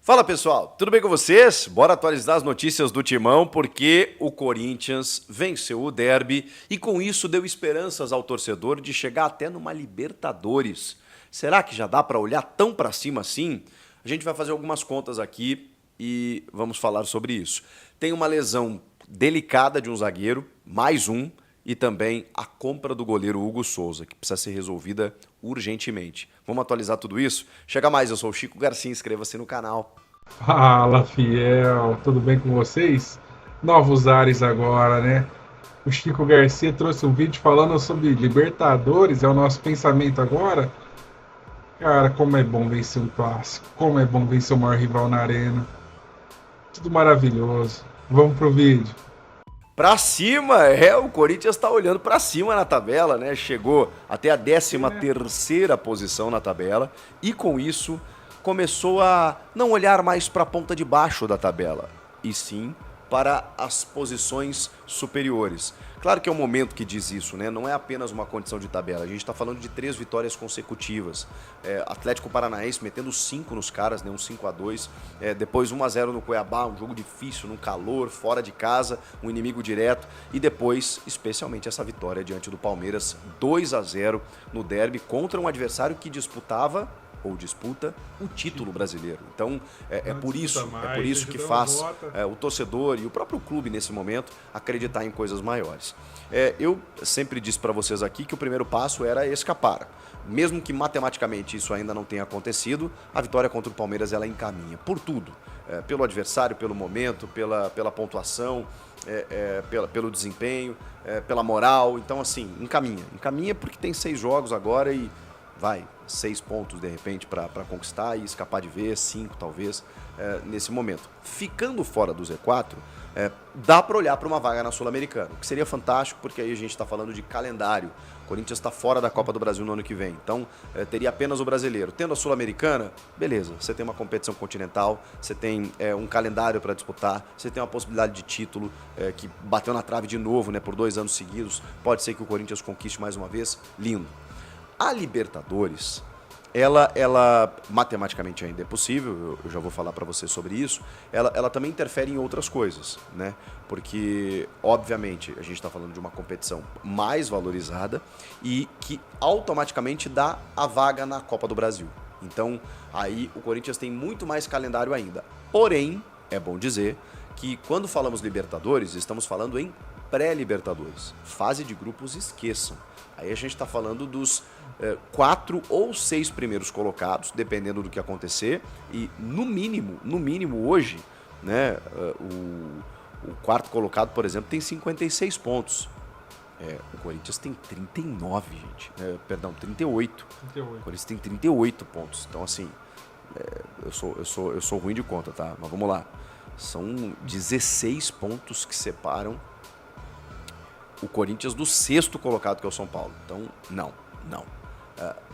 Fala pessoal, tudo bem com vocês? Bora atualizar as notícias do Timão porque o Corinthians venceu o derby e com isso deu esperanças ao torcedor de chegar até numa Libertadores. Será que já dá para olhar tão para cima assim? A gente vai fazer algumas contas aqui e vamos falar sobre isso. Tem uma lesão delicada de um zagueiro, mais um, e também a compra do goleiro Hugo Souza, que precisa ser resolvida urgentemente. Vamos atualizar tudo isso? Chega mais, eu sou o Chico Garcia, inscreva-se no canal. Fala, fiel, tudo bem com vocês? Novos ares agora, né? O Chico Garcia trouxe um vídeo falando sobre Libertadores, é o nosso pensamento agora. Cara, como é bom vencer um clássico, como é bom vencer o maior rival na arena. Tudo maravilhoso. Vamos pro vídeo. Pra cima, o Corinthians tá olhando pra cima na tabela, né? Chegou até a 13ª posição na tabela e com isso começou a não olhar mais para a ponta de baixo da tabela, e sim para as posições superiores. Claro que é um momento que diz isso, né? Não é apenas uma condição de tabela. A gente está falando de 3 vitórias consecutivas. Atlético Paranaense metendo 5 nos caras, né? Um 5-2. Depois 1-0 no Cuiabá, um jogo difícil, num calor, fora de casa, um inimigo direto. E depois, especialmente, essa vitória diante do Palmeiras, 2-0 no derby contra um adversário que disputava ou disputa o título brasileiro. Então, é por isso que faz o torcedor e o próprio clube, nesse momento, acreditar em coisas maiores. Eu sempre disse para vocês aqui que o primeiro passo era escapar. Mesmo que matematicamente isso ainda não tenha acontecido, a vitória contra o Palmeiras ela encaminha por tudo. Pelo adversário, pelo momento, pela pontuação, pelo desempenho, pela moral. Então, assim, encaminha. Encaminha porque tem 6 jogos agora e vai, 6 pontos de repente para conquistar e escapar de vez, 5 talvez, nesse momento. Ficando fora do Z4, dá para olhar para uma vaga na Sul-Americana, o que seria fantástico porque aí a gente está falando de calendário. O Corinthians está fora da Copa do Brasil no ano que vem, então teria apenas o brasileiro. Tendo a Sul-Americana, beleza, você tem uma competição continental, você tem um calendário para disputar, você tem uma possibilidade de título que bateu na trave de novo, né, por 2 anos seguidos. Pode ser que o Corinthians conquiste mais uma vez, lindo. A Libertadores, ela matematicamente ainda é possível, eu já vou falar para você sobre isso, ela também interfere em outras coisas, né? Porque, obviamente, a gente está falando de uma competição mais valorizada e que automaticamente dá a vaga na Copa do Brasil. Então, aí o Corinthians tem muito mais calendário ainda. Porém, é bom dizer que quando falamos Libertadores, estamos falando em pré-Libertadores. Fase de grupos, esqueçam. Aí a gente está falando dos 4 ou 6 primeiros colocados, dependendo do que acontecer. E no mínimo hoje, né, o quarto colocado, por exemplo, tem 56 pontos. O Corinthians tem 39, gente. 38. O Corinthians tem 38 pontos. Então, assim, eu sou ruim de conta, tá? Mas vamos lá. São 16 pontos que separam o Corinthians do 6º colocado, que é o São Paulo. Então, não.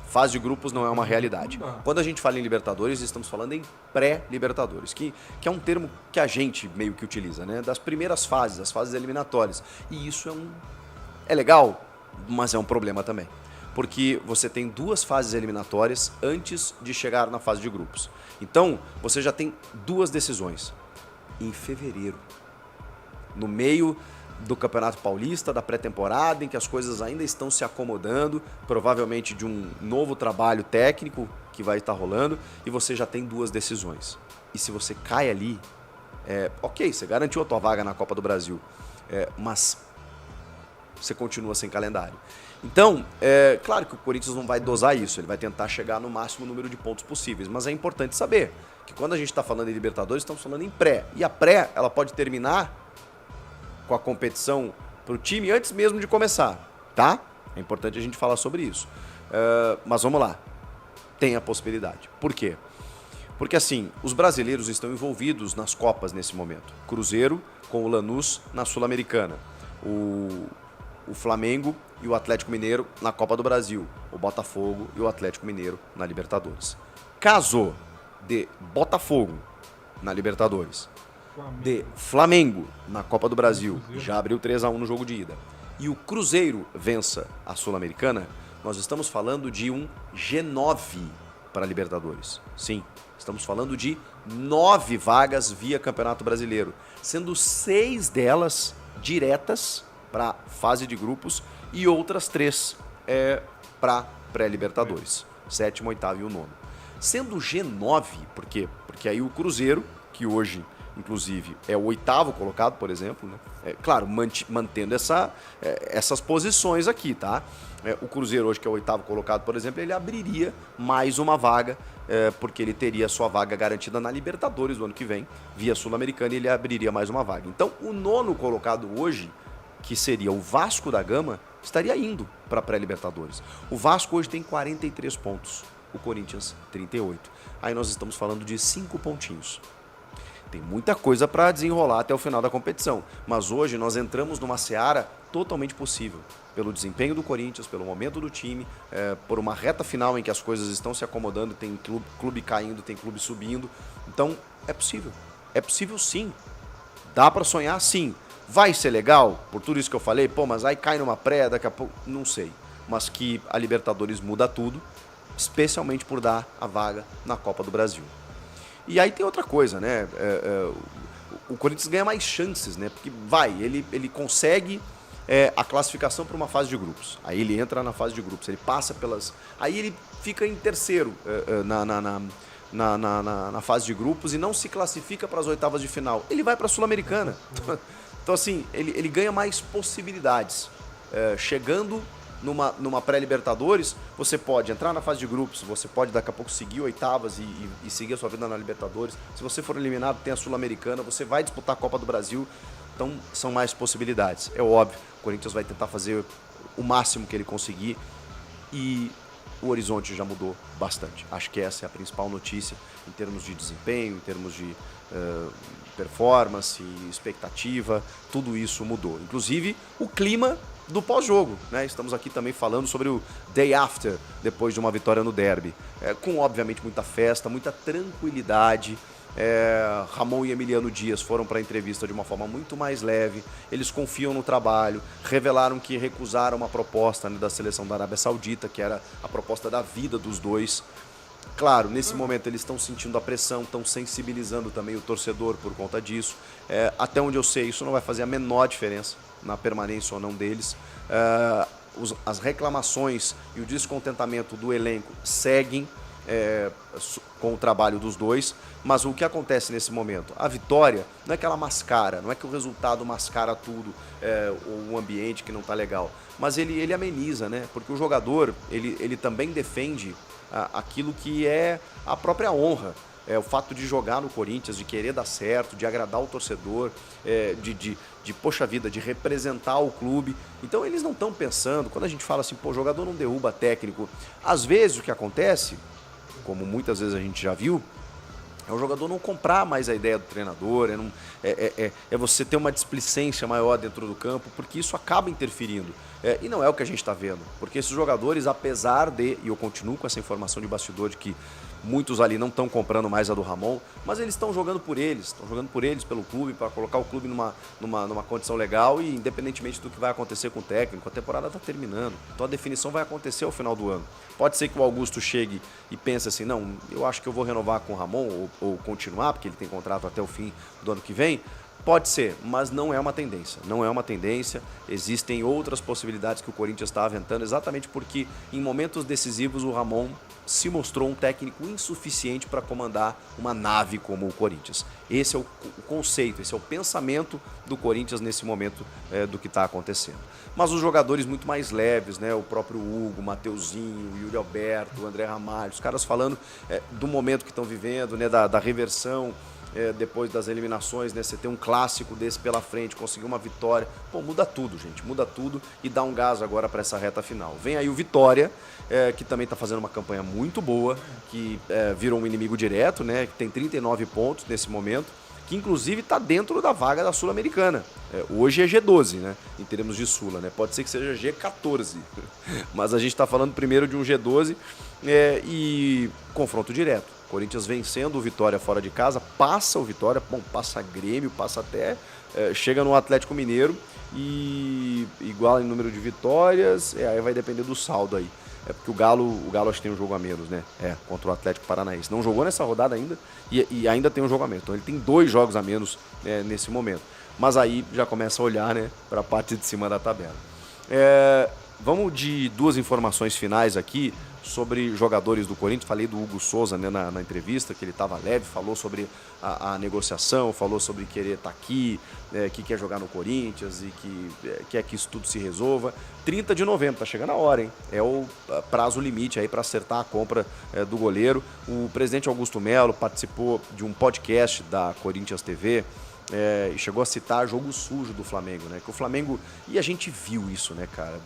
Fase de grupos não é uma realidade. Quando a gente fala em Libertadores, estamos falando em pré-Libertadores, que é um termo que a gente meio que utiliza, né? Das primeiras fases, as fases eliminatórias. E isso é legal, mas é um problema também. Porque você tem 2 fases eliminatórias antes de chegar na fase de grupos. Então, você já tem 2 decisões. Em fevereiro, no meio do Campeonato Paulista, da pré-temporada, em que as coisas ainda estão se acomodando, provavelmente de um novo trabalho técnico que vai estar rolando, e você já tem 2 decisões. E se você cai ali, ok, você garantiu a tua vaga na Copa do Brasil, mas você continua sem calendário. Então, claro que o Corinthians não vai dosar isso, ele vai tentar chegar no máximo número de pontos possíveis, mas é importante saber que quando a gente está falando em Libertadores, estamos falando em pré, e a pré, ela pode terminar com a competição para o time antes mesmo de começar, tá? É importante a gente falar sobre isso. Mas vamos lá. Tem a possibilidade. Por quê? Porque assim, os brasileiros estão envolvidos nas Copas nesse momento. Cruzeiro com o Lanús na Sul-Americana. O Flamengo e o Atlético Mineiro na Copa do Brasil. O Botafogo e o Atlético Mineiro na Libertadores. Caso de Botafogo na Libertadores, de Flamengo na Copa do Brasil, já abriu 3-1 no jogo de ida, e o Cruzeiro vença a Sul-Americana, nós estamos falando de um G9 para a Libertadores. Sim, estamos falando de 9 vagas via Campeonato Brasileiro, sendo 6 delas diretas para fase de grupos e outras 3 para pré-Libertadores, 7º, 8º e o 9º. Sendo o G9, por quê? Porque aí o Cruzeiro, que hoje inclusive é o 8º colocado, por exemplo, né? Claro, mantendo essas posições aqui, tá? O Cruzeiro hoje, que é o 8º colocado, por exemplo, ele abriria mais uma vaga, porque ele teria sua vaga garantida na Libertadores do ano que vem, via Sul-Americana, e ele abriria mais uma vaga. Então, o 9º colocado hoje, que seria o Vasco da Gama, estaria indo para a pré-Libertadores. O Vasco hoje tem 43 pontos, o Corinthians 38. Aí nós estamos falando de 5 pontinhos. Tem muita coisa para desenrolar até o final da competição, mas hoje nós entramos numa seara totalmente possível, pelo desempenho do Corinthians, pelo momento do time, por uma reta final em que as coisas estão se acomodando, tem clube caindo, tem clube subindo, então é possível sim, dá para sonhar sim. Vai ser legal, por tudo isso que eu falei, mas aí cai numa pré, daqui a pouco, não sei, mas que a Libertadores muda tudo, especialmente por dar a vaga na Copa do Brasil. E aí tem outra coisa, né? O Corinthians ganha mais chances, né? Porque ele consegue a classificação para uma fase de grupos. Aí ele entra na fase de grupos, ele passa pelas... Aí ele fica em terceiro na fase de grupos e não se classifica para as oitavas de final. Ele vai para a Sul-Americana. Então, assim, ele ganha mais possibilidades. Chegando numa pré-Libertadores, você pode entrar na fase de grupos, você pode daqui a pouco seguir oitavas e seguir a sua vida na Libertadores. Se você for eliminado, tem a Sul-Americana, você vai disputar a Copa do Brasil, então são mais possibilidades. É óbvio, o Corinthians vai tentar fazer o máximo que ele conseguir e o horizonte já mudou bastante. Acho que essa é a principal notícia em termos de desempenho, em termos de performance, expectativa, tudo isso mudou. Inclusive o clima do pós-jogo, né? Estamos aqui também falando sobre o day after, depois de uma vitória no derby, com obviamente muita festa, muita tranquilidade. Ramon e Emiliano Dias foram para a entrevista de uma forma muito mais leve, eles confiam no trabalho, revelaram que recusaram uma proposta, né, da seleção da Arábia Saudita, que era a proposta da vida dos dois. Claro, nesse momento eles estão sentindo a pressão, estão sensibilizando também o torcedor por conta disso. Até onde eu sei, isso não vai fazer a menor diferença na permanência ou não deles. As reclamações e o descontentamento do elenco seguem com o trabalho dos dois, mas o que acontece nesse momento? A vitória não é que ela mascara, não é que o resultado mascara tudo, ou o ambiente que não está legal, mas ele ameniza, né? Porque o jogador, ele também defende aquilo que é a própria honra. O fato de jogar no Corinthians, de querer dar certo, de agradar o torcedor, poxa vida, de representar o clube. Então eles não estão pensando, quando a gente fala assim, jogador não derruba técnico, às vezes o que acontece, como muitas vezes a gente já viu, é o jogador não comprar mais a ideia do treinador, é você ter uma displicência maior dentro do campo, porque isso acaba interferindo. E não é o que a gente está vendo, porque esses jogadores, apesar de, e eu continuo com essa informação de bastidor de que muitos ali não estão comprando mais a do Ramon, mas eles estão jogando por eles, pelo clube, para colocar o clube numa condição legal e independentemente do que vai acontecer com o técnico, a temporada está terminando, então a definição vai acontecer ao final do ano. Pode ser que o Augusto chegue e pense assim, não, eu acho que eu vou renovar com o Ramon ou continuar, porque ele tem contrato até o fim do ano que vem. Pode ser, mas não é uma tendência, existem outras possibilidades que o Corinthians está aventando, exatamente porque em momentos decisivos o Ramon se mostrou um técnico insuficiente para comandar uma nave como o Corinthians. Esse é o conceito, esse é o pensamento do Corinthians nesse momento do que está acontecendo. Mas os jogadores muito mais leves, né? O próprio Hugo, o Mateuzinho, o Yuri Alberto, o André Ramalho, os caras falando do momento que estão vivendo, né? Da reversão, depois das eliminações, né? Você ter um clássico desse pela frente, conseguir uma vitória, muda tudo, gente, muda tudo e dá um gás agora para essa reta final. Vem aí o Vitória, que também está fazendo uma campanha muito boa, que virou um inimigo direto, né? Que tem 39 pontos nesse momento, que inclusive está dentro da vaga da Sul-Americana. Hoje é G12, né? Em termos de Sula, né? Pode ser que seja G14, mas a gente está falando primeiro de um G12 e confronto direto. Corinthians vencendo o Vitória fora de casa, passa o Vitória, passa Grêmio, passa até, chega no Atlético Mineiro e iguala em número de vitórias, aí vai depender do saldo aí. É porque o Galo acho que tem um jogo a menos, né? Contra o Atlético Paranaense. Não jogou nessa rodada ainda e ainda tem um jogo a menos. Então ele tem 2 jogos a menos nesse momento. Mas aí já começa a olhar, né, para a parte de cima da tabela. Vamos de 2 informações finais aqui sobre jogadores do Corinthians. Falei do Hugo Souza, né, na entrevista, que ele estava leve, falou sobre a negociação, falou sobre querer estar aqui, que quer jogar no Corinthians e que quer que isso tudo se resolva. 30 de novembro, tá chegando a hora, hein? É o prazo limite aí para acertar a compra do goleiro. O presidente Augusto Melo participou de um podcast da Corinthians TV, e chegou a citar jogo sujo do Flamengo, né? Que o Flamengo, e a gente viu isso, né, cara?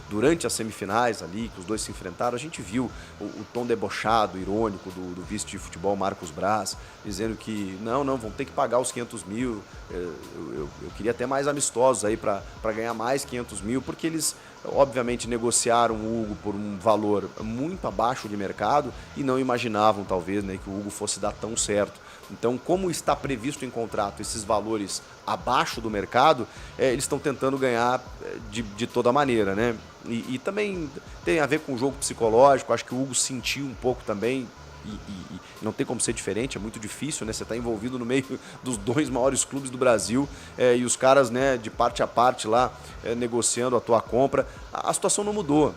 Durante as semifinais ali, que os dois se enfrentaram, a gente viu o tom debochado, irônico do vice de futebol Marcos Braz, dizendo que não, vão ter que pagar os 500 mil. Eu queria até mais amistosos aí para ganhar mais 500 mil, porque eles obviamente negociaram o Hugo por um valor muito abaixo de mercado e não imaginavam, talvez, né, que o Hugo fosse dar tão certo. Então, como está previsto em contrato esses valores abaixo do mercado, eles estão tentando ganhar de toda maneira, né? E também tem a ver com o jogo psicológico. Acho que o Hugo sentiu um pouco também, e não tem como ser diferente, é muito difícil, né? Você está envolvido no meio dos 2 maiores clubes do Brasil, e os caras, né, de parte a parte lá, negociando a tua compra. A situação não mudou.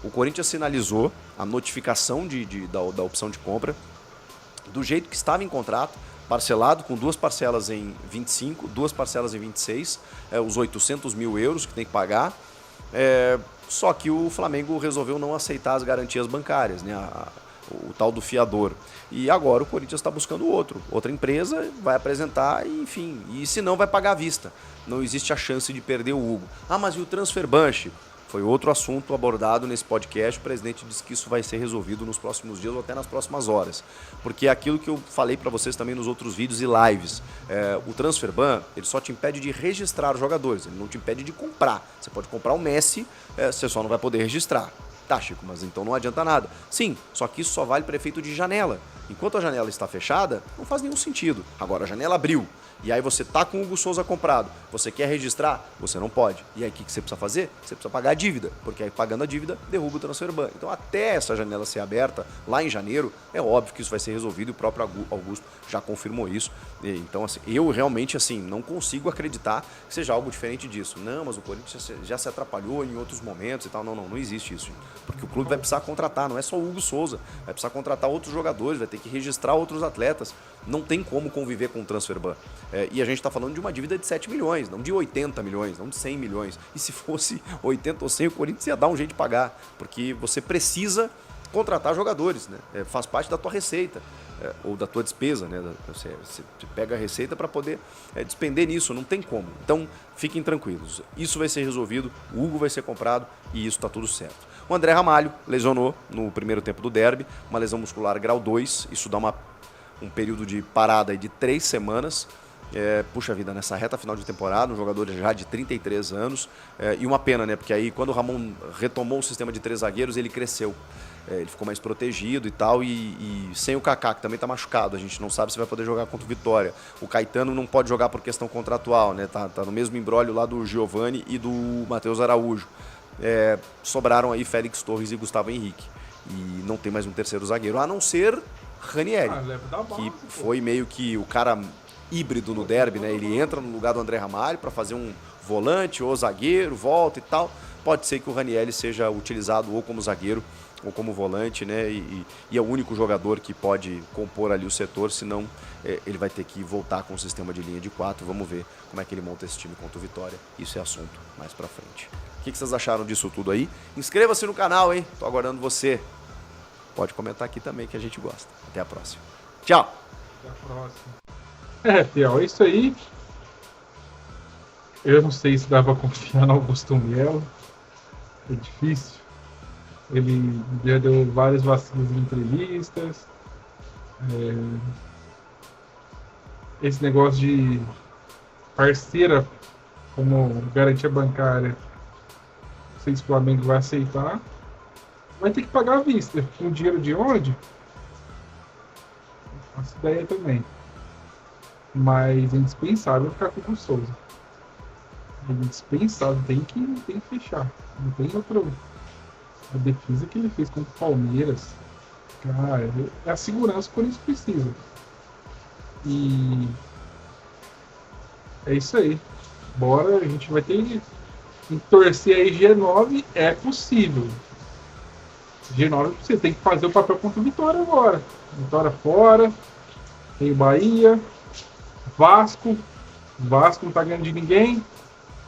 O Corinthians sinalizou a notificação da opção de compra do jeito que estava em contrato, parcelado, com 2 parcelas em 25, 2 parcelas em 26, os 800 mil euros que tem que pagar. Só que o Flamengo resolveu não aceitar as garantias bancárias, né? O tal do fiador. E agora o Corinthians está buscando outra empresa, vai apresentar, enfim, e se não vai pagar à vista. Não existe a chance de perder o Hugo. Mas e o transfer ban, Chico? Foi outro assunto abordado nesse podcast. O presidente disse que isso vai ser resolvido nos próximos dias ou até nas próximas horas. Porque é aquilo que eu falei para vocês também nos outros vídeos e lives. O transfer ban, ele só te impede de registrar os jogadores, ele não te impede de comprar. Você pode comprar o Messi, você só não vai poder registrar. Tá, Chico, mas então não adianta nada. Sim, só que isso só vale para efeito de janela. Enquanto a janela está fechada, não faz nenhum sentido. Agora, a janela abriu. E aí você tá com o Hugo Souza comprado, você quer registrar? Você não pode. E aí o que você precisa fazer? Você precisa pagar a dívida, porque aí pagando a dívida, derruba o transfer ban. Então até essa janela ser aberta, lá em janeiro, é óbvio que isso vai ser resolvido e o próprio Augusto já confirmou isso. Então, assim, eu realmente, assim, não consigo acreditar que seja algo diferente disso. Não, mas o Corinthians já se atrapalhou em outros momentos e tal. Não existe isso. Porque o clube vai precisar contratar, não é só o Hugo Souza, vai precisar contratar outros jogadores, vai ter que registrar outros atletas. Não tem como conviver com o transfer ban. E a gente está falando de uma dívida de 7 milhões, não de 80 milhões, não de 100 milhões. E se fosse 80 ou 100, o Corinthians ia dar um jeito de pagar, porque você precisa contratar jogadores, né? Faz parte da tua receita, ou da tua despesa, né? Você pega a receita para poder despender nisso, não tem como. Então, fiquem tranquilos, isso vai ser resolvido, o Hugo vai ser comprado e isso está tudo certo. O André Ramalho lesionou no primeiro tempo do derby, uma lesão muscular grau 2, isso dá um período de parada de 3 semanas. Puxa vida, nessa reta final de temporada, um jogador já de 33 anos, e uma pena, né? Porque aí quando o Ramon retomou o sistema de 3 zagueiros, ele cresceu. Ele ficou mais protegido e tal, e sem o Kaká, que também está machucado, a gente não sabe se vai poder jogar contra o Vitória. O Caetano não pode jogar por questão contratual, né? Tá no mesmo embrólio lá do Giovani e do Matheus Araújo. Sobraram aí Félix Torres e Gustavo Henrique. E não tem mais um terceiro zagueiro, a não ser Ranieri, que foi meio que o cara híbrido no derby, né? Ele entra no lugar do André Ramalho para fazer um volante ou zagueiro, volta e tal. Pode ser que o Ranieri seja utilizado ou como zagueiro ou como volante, né? E é o único jogador que pode compor ali o setor, senão ele vai ter que voltar com o sistema de linha de 4. Vamos ver como é que ele monta esse time contra o Vitória. Isso é assunto mais pra frente. O que vocês acharam disso tudo aí? Inscreva-se no canal, hein? Tô aguardando você. Pode comentar aqui também que a gente gosta. Até a próxima. Tchau! Até a próxima. Fiel, é isso aí. Eu não sei se dá pra confiar no Augusto Melo. É difícil. Ele já deu vários vacilos em entrevistas. Esse negócio de parceira como garantia bancária, não sei se o Flamengo vai aceitar. Vai ter que pagar à vista. Com dinheiro de onde? Não faço ideia também. Mas é indispensável ficar com o Souza. É indispensável, tem que fechar. Não tem outro A defesa que ele fez contra o Palmeiras, cara, é a segurança que o Corinthians precisa. E é isso aí. Bora, a gente vai ter que torcer aí G9, é possível. G9 você tem que fazer o papel contra o Vitória agora. Vitória fora, tem o Bahia, Vasco. Vasco não tá ganhando de ninguém,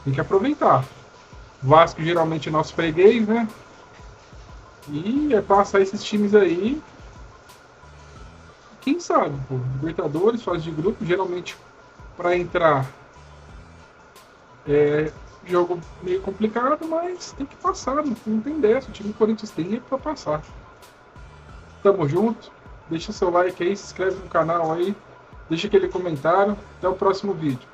tem que aproveitar. Vasco geralmente é nosso freguês, né? E é passar esses times aí. Quem sabe, pô? Libertadores, fase de grupo, geralmente para entrar é jogo meio complicado, mas tem que passar, não tem dessa. O time do Corinthians tem para passar. Tamo junto. Deixa seu like aí, se inscreve no canal aí, deixa aquele comentário. Até o próximo vídeo.